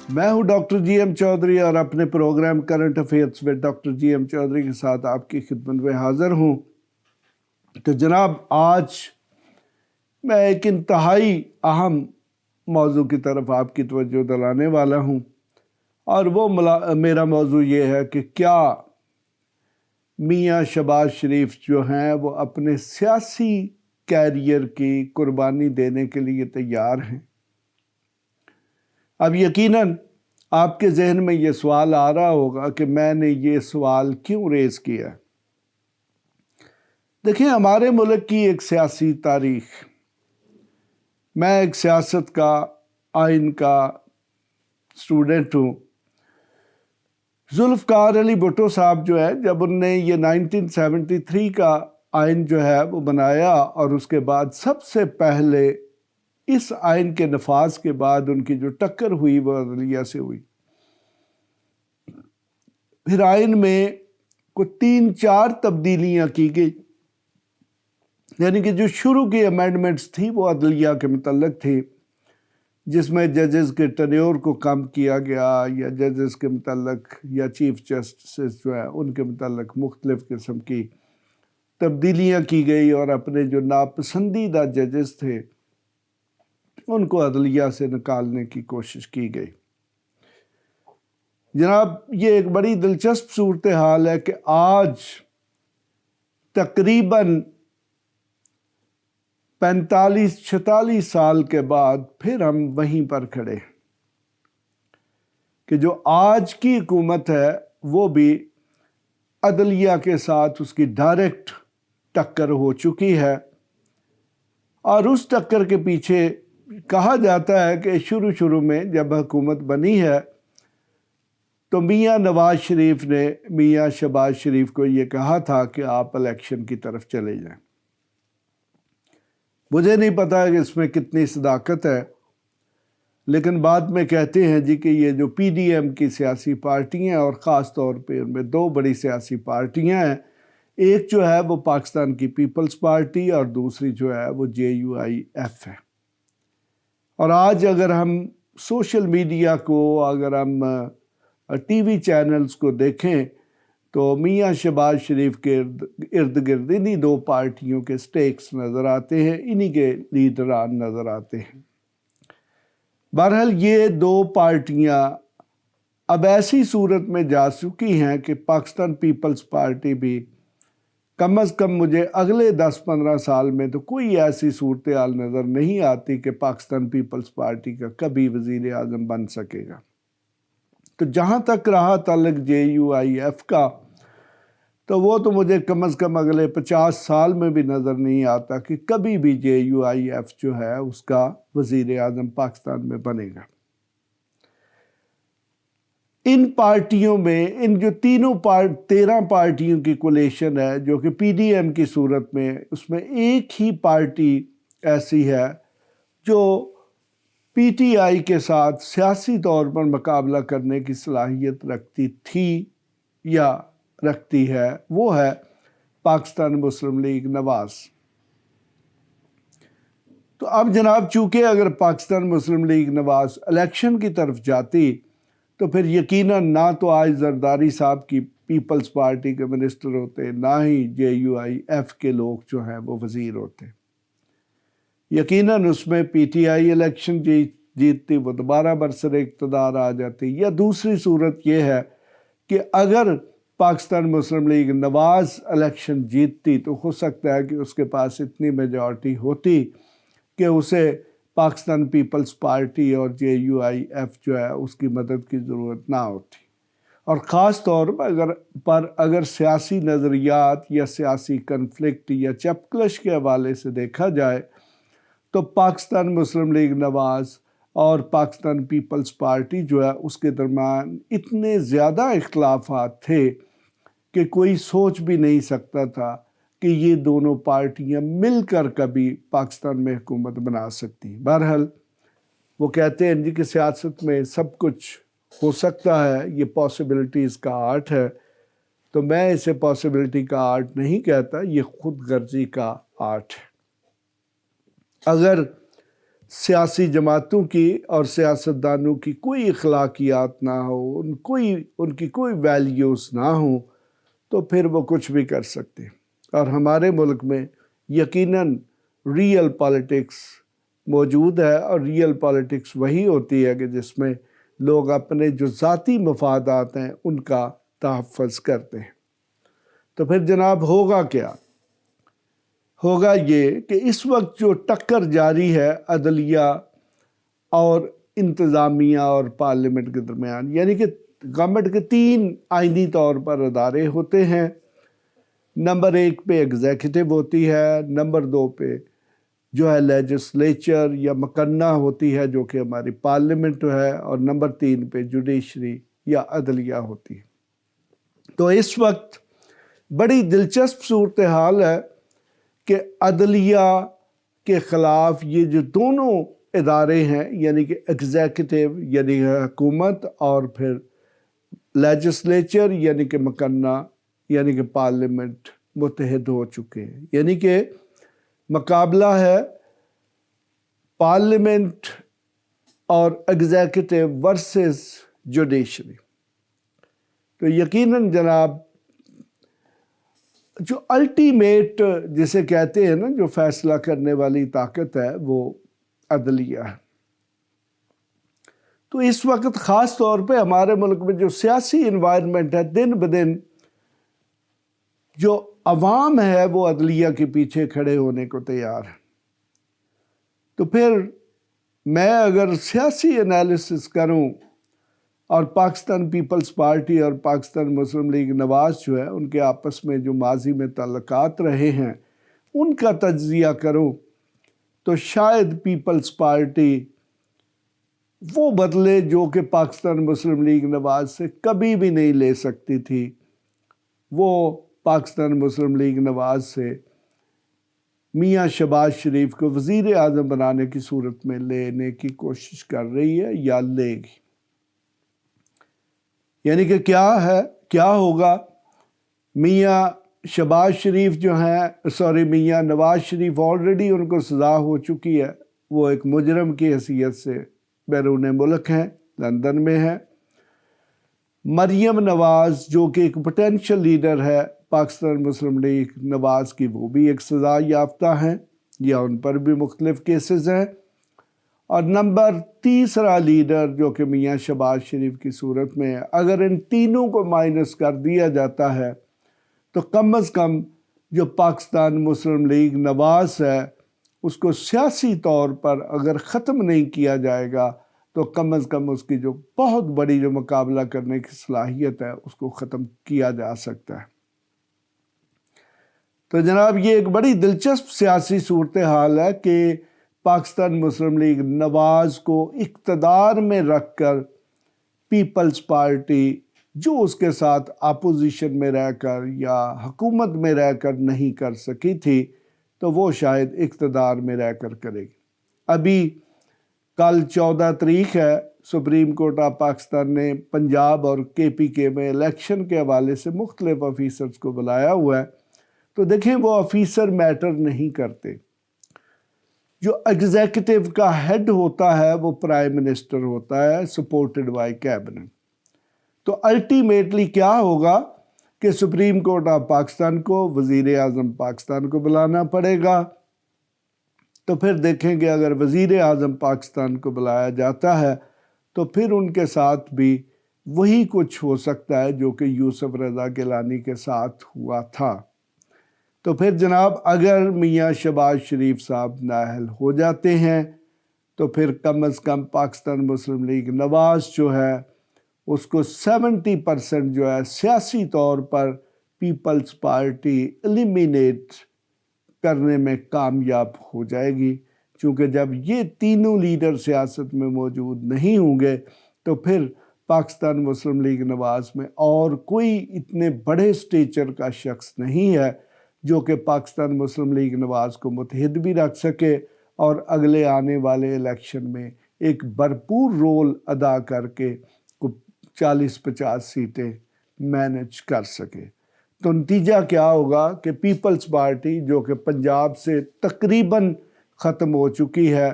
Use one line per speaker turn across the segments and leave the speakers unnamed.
میں ہوں doctor G M Chaudhry اور اپنے پروگرام کرنٹ افیئرس میں ڈاکٹر جی ایم چودھری کے ساتھ آپ کی خدمت میں حاضر ہوں۔ تو جناب، آج میں ایک انتہائی اہم موضوع کی طرف آپ کی توجہ دلانے والا ہوں، اور وہ میرا موضوع یہ ہے کہ کیا میاں شہباز شریف جو ہیں وہ اپنے سیاسی کیریئر کی قربانی دینے کے لیے تیار ہیں؟ اب یقیناً آپ کے ذہن میں یہ سوال آ رہا ہوگا کہ میں نے یہ سوال کیوں ریز کیا؟ دیکھیں، ہمارے ملک کی ایک سیاسی تاریخ، میں ایک سیاست کا، آئین کا اسٹوڈنٹ ہوں۔ ذوالفقار علی بھٹو صاحب جو ہے، جب ان نے یہ 1973 کا آئین جو ہے وہ بنایا، اور اس کے بعد سب سے پہلے اس آئین کے نفاذ کے بعد ان کی جو ٹکر ہوئی وہ عدلیہ سے ہوئی۔ پھر آئین میں کوئی 3-4 تبدیلیاں کی گئی، یعنی کہ جو شروع کی امینڈمنٹس تھی وہ عدلیہ کے متعلق تھی، جس میں ججز کے ٹینیور کو کم کیا گیا، یا ججز کے متعلق یا چیف جسٹس جو ہے ان کے متعلق مختلف قسم کی تبدیلیاں کی گئی، اور اپنے جو ناپسندیدہ ججز تھے ان کو عدلیہ سے نکالنے کی کوشش کی گئی۔ جناب، یہ ایک بڑی دلچسپ صورتحال ہے کہ آج تقریباً 45-46 سال کے بعد پھر ہم وہیں پر کھڑے ہیں کہ جو آج کی حکومت ہے وہ بھی عدلیہ کے ساتھ اس کی ڈائریکٹ ٹکر ہو چکی ہے، اور اس ٹکر کے پیچھے کہا جاتا ہے کہ شروع میں جب حکومت بنی ہے تو میاں نواز شریف نے میاں شہباز شریف کو یہ کہا تھا کہ آپ الیکشن کی طرف چلے جائیں۔ مجھے نہیں پتا کہ اس میں کتنی صداقت ہے، لیکن بعد میں کہتے ہیں جی کہ یہ جو پی ڈی ایم کی سیاسی پارٹیاں ہیں، اور خاص طور پہ ان میں 2 بڑی سیاسی پارٹیاں ہیں، ایک جو ہے وہ پاکستان کی پیپلز پارٹی اور دوسری جو ہے وہ JUIF ہے۔ اور آج اگر ہم سوشل میڈیا کو، اگر ہم ٹی وی چینلز کو دیکھیں تو میاں شہباز شریف کے ارد گرد انہی 2 پارٹیوں کے سٹیکس نظر آتے ہیں، انہی کے لیڈران نظر آتے ہیں۔ بہرحال یہ 2 پارٹیاں اب ایسی صورت میں جا چکی ہیں کہ پاکستان پیپلز پارٹی بھی کم از کم مجھے اگلے 10-15 سال میں تو کوئی ایسی صورتحال نظر نہیں آتی کہ پاکستان پیپلز پارٹی کا کبھی وزیر اعظم بن سکے گا۔ تو جہاں تک رہا تعلق JUIF کا، تو وہ تو مجھے کم از کم اگلے 50 سال میں بھی نظر نہیں آتا کہ کبھی بھی JUIF جو ہے اس کا وزیر اعظم پاکستان میں بنے گا۔ ان پارٹیوں میں، ان جو 13 پارٹیوں کی کولیشن ہے جو کہ پی ڈی ایم کی صورت میں، اس میں ایک ہی پارٹی ایسی ہے جو پی ٹی آئی کے ساتھ سیاسی طور پر مقابلہ کرنے کی صلاحیت رکھتی تھی یا رکھتی ہے، وہ ہے پاکستان مسلم لیگ نواز۔ تو اب جناب، چونکہ اگر پاکستان مسلم لیگ نواز الیکشن کی طرف جاتی تو پھر یقیناً نہ تو آج زرداری صاحب کی پیپلز پارٹی کے منسٹر ہوتے، نہ ہی JUIF کے لوگ جو ہیں وہ وزیر ہوتے۔ یقیناً اس میں پی ٹی آئی الیکشن جیتتی، وہ دوبارہ برسر اقتدار آ جاتی، یا دوسری صورت یہ ہے کہ اگر پاکستان مسلم لیگ نواز الیکشن جیتتی تو ہو سکتا ہے کہ اس کے پاس اتنی میجارٹی ہوتی کہ اسے پاکستان پیپلز پارٹی اور JUIF جو ہے اس کی مدد کی ضرورت نہ ہوتی۔ اور خاص طور پر اگر سیاسی نظریات یا سیاسی کنفلکٹ یا چپکلش کے حوالے سے دیکھا جائے تو پاکستان مسلم لیگ نواز اور پاکستان پیپلز پارٹی جو ہے اس کے درمیان اتنے زیادہ اختلافات تھے کہ کوئی سوچ بھی نہیں سکتا تھا کہ یہ دونوں پارٹیاں مل کر کبھی پاکستان میں حکومت بنا سکتی۔ بہرحال وہ کہتے ہیں جی کہ سیاست میں سب کچھ ہو سکتا ہے، یہ پاسبلٹیز کا آرٹ ہے، تو میں اسے پاسبلٹی کا آرٹ نہیں کہتا، یہ خود غرضی کا آرٹ ہے۔ اگر سیاسی جماعتوں کی اور سیاستدانوں کی کوئی اخلاقیات نہ ہو، ان کی کوئی ویلیوز نہ ہوں، تو پھر وہ کچھ بھی کر سکتے ہیں۔ اور ہمارے ملک میں یقیناً ریئل پالیٹکس موجود ہے، اور ریئل پالیٹکس وہی ہوتی ہے کہ جس میں لوگ اپنے جو ذاتی مفادات ہیں ان کا تحفظ کرتے ہیں۔ تو پھر جناب ہوگا کیا؟ ہوگا یہ کہ اس وقت جو ٹکر جاری ہے عدلیہ اور انتظامیہ اور پارلیمنٹ کے درمیان، یعنی کہ گورنمنٹ کے 3 آئینی طور پر ادارے ہوتے ہیں۔ نمبر 1 پہ ایگزیکٹو ہوتی ہے، نمبر 2 پہ جو ہے لیجسلیچر یا مکنہ ہوتی ہے جو کہ ہماری پارلیمنٹ ہے، اور نمبر 3 پہ جوڈیشری یا عدلیہ ہوتی ہے۔ تو اس وقت بڑی دلچسپ صورتحال ہے کہ عدلیہ کے خلاف یہ جو دونوں ادارے ہیں، یعنی کہ ایگزیکٹو یعنی حکومت اور پھر لیجسلیچر یعنی کہ مکنہ یعنی کہ پارلیمنٹ، متحد ہو چکے ہیں۔ یعنی کہ مقابلہ ہے پارلیمنٹ اور ایگزیکٹو ورسز جوڈیشری۔ تو یقیناً جناب جو الٹیمیٹ جسے کہتے ہیں نا، جو فیصلہ کرنے والی طاقت ہے، وہ عدلیہ ہے۔ تو اس وقت خاص طور پہ ہمارے ملک میں جو سیاسی انوائرمنٹ ہے، دن بدن جو عوام ہے وہ عدلیہ کے پیچھے کھڑے ہونے کو تیار ہے۔ تو پھر میں اگر سیاسی انالیسس کروں اور پاکستان پیپلز پارٹی اور پاکستان مسلم لیگ نواز جو ہے ان کے آپس میں جو ماضی میں تعلقات رہے ہیں ان کا تجزیہ کروں، تو شاید پیپلز پارٹی وہ بدلے جو کہ پاکستان مسلم لیگ نواز سے کبھی بھی نہیں لے سکتی تھی، وہ پاکستان مسلم لیگ نواز سے میاں شہباز شریف کو وزیر اعظم بنانے کی صورت میں لینے کی کوشش کر رہی ہے یا لے گی۔ یعنی کہ کیا ہوگا؟ میاں شہباز شریف جو ہیں میاں نواز شریف آلریڈی ان کو سزا ہو چکی ہے، وہ ایک مجرم کی حیثیت سے بیرون ملک ہیں، لندن میں ہیں۔ مریم نواز جو کہ ایک پوٹینشل لیڈر ہے پاکستان مسلم لیگ نواز کی، وہ بھی ایک سزا یافتہ ہیں یا ان پر بھی مختلف کیسز ہیں۔ اور نمبر 3 لیڈر جو کہ میاں شہباز شریف کی صورت میں ہے، اگر ان تینوں کو مائنس کر دیا جاتا ہے تو کم از کم جو پاکستان مسلم لیگ نواز ہے اس کو سیاسی طور پر اگر ختم نہیں کیا جائے گا تو کم از کم اس کی جو بہت بڑی جو مقابلہ کرنے کی صلاحیت ہے اس کو ختم کیا جا سکتا ہے۔ تو جناب یہ ایک بڑی دلچسپ سیاسی صورتحال ہے کہ پاکستان مسلم لیگ نواز کو اقتدار میں رکھ کر پیپلز پارٹی جو اس کے ساتھ اپوزیشن میں رہ کر یا حکومت میں رہ کر نہیں کر سکی تھی، تو وہ شاید اقتدار میں رہ کر کرے گی۔ ابھی کل 14 تاریخ ہے، سپریم کورٹ آف پاکستان نے پنجاب اور KPK میں الیکشن کے حوالے سے مختلف آفیسرز کو بلایا ہوا ہے۔ تو دیکھیں وہ آفیسر میٹر نہیں کرتے۔ جو ایگزیکٹو کا ہیڈ ہوتا ہے وہ پرائم منسٹر ہوتا ہے، سپورٹڈ بائی کیبنٹ۔ تو الٹیمیٹلی کیا ہوگا کہ سپریم کورٹ آف پاکستان کو وزیر اعظم پاکستان کو بلانا پڑے گا۔ تو پھر دیکھیں گے اگر وزیر اعظم پاکستان کو بلایا جاتا ہے تو پھر ان کے ساتھ بھی وہی کچھ ہو سکتا ہے جو کہ یوسف رضا گیلانی کے ساتھ ہوا تھا۔ تو پھر جناب اگر میاں شہباز شریف صاحب نااہل ہو جاتے ہیں تو پھر کم از کم پاکستان مسلم لیگ نواز جو ہے اس کو 70% جو ہے سیاسی طور پر پیپلز پارٹی ایلیمینیٹ کرنے میں کامیاب ہو جائے گی، چونکہ جب یہ تینوں لیڈر سیاست میں موجود نہیں ہوں گے تو پھر پاکستان مسلم لیگ نواز میں اور کوئی اتنے بڑے سٹیچر کا شخص نہیں ہے جو کہ پاکستان مسلم لیگ نواز کو متحد بھی رکھ سکے اور اگلے آنے والے الیکشن میں ایک بھرپور رول ادا کر کے 40-50 سیٹیں مینج کر سکے۔ تو نتیجہ کیا ہوگا کہ پیپلز پارٹی جو کہ پنجاب سے تقریباً ختم ہو چکی ہے،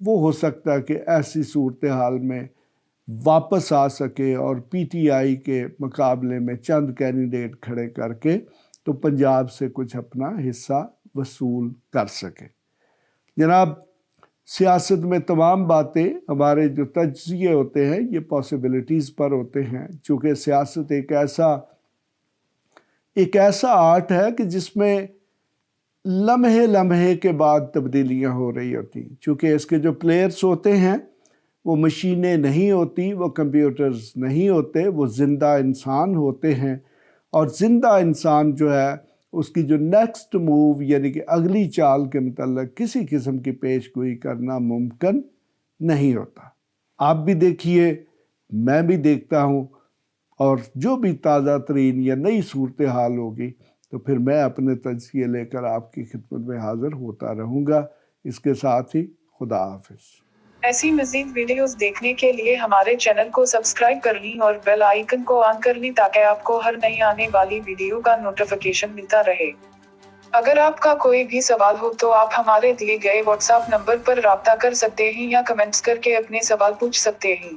وہ ہو سکتا ہے کہ ایسی صورتحال میں واپس آ سکے اور پی ٹی آئی کے مقابلے میں چند کینڈیڈیٹ کھڑے کر کے تو پنجاب سے کچھ اپنا حصہ وصول کر سکے۔ جناب، سیاست میں تمام باتیں، ہمارے جو تجزیے ہوتے ہیں یہ پاسبلٹیز پر ہوتے ہیں، چونکہ سیاست ایک ایسا آرٹ ہے کہ جس میں لمحے لمحے کے بعد تبدیلیاں ہو رہی ہوتی ہیں، چونکہ اس کے جو پلیئرز ہوتے ہیں وہ مشینیں نہیں ہوتی، وہ کمپیوٹرز نہیں ہوتے، وہ زندہ انسان ہوتے ہیں، اور زندہ انسان جو ہے اس کی جو نیکسٹ موو یعنی کہ اگلی چال کے متعلق کسی قسم کی پیش گوئی کرنا ممکن نہیں ہوتا۔ آپ بھی دیکھیے، میں بھی دیکھتا ہوں، اور جو بھی تازہ ترین یا نئی صورتحال ہوگی تو پھر میں اپنے تجزیے لے کر آپ کی خدمت میں حاضر ہوتا رہوں گا۔ اس کے ساتھ ہی خدا حافظ۔
ایسی مزید ویڈیوز دیکھنے کے لیے ہمارے چینل کو سبسکرائب کر لیں اور بیل آئیکن کو آن کر لیں تاکہ آپ کو ہر نئی آنے والی ویڈیو کا نوٹیفیکیشن ملتا رہے۔ اگر آپ کا کوئی بھی سوال ہو تو آپ ہمارے دیے گئے واٹس ایپ نمبر پر رابطہ کر سکتے ہیں یا کمنٹس کر کے اپنے سوال پوچھ سکتے ہیں۔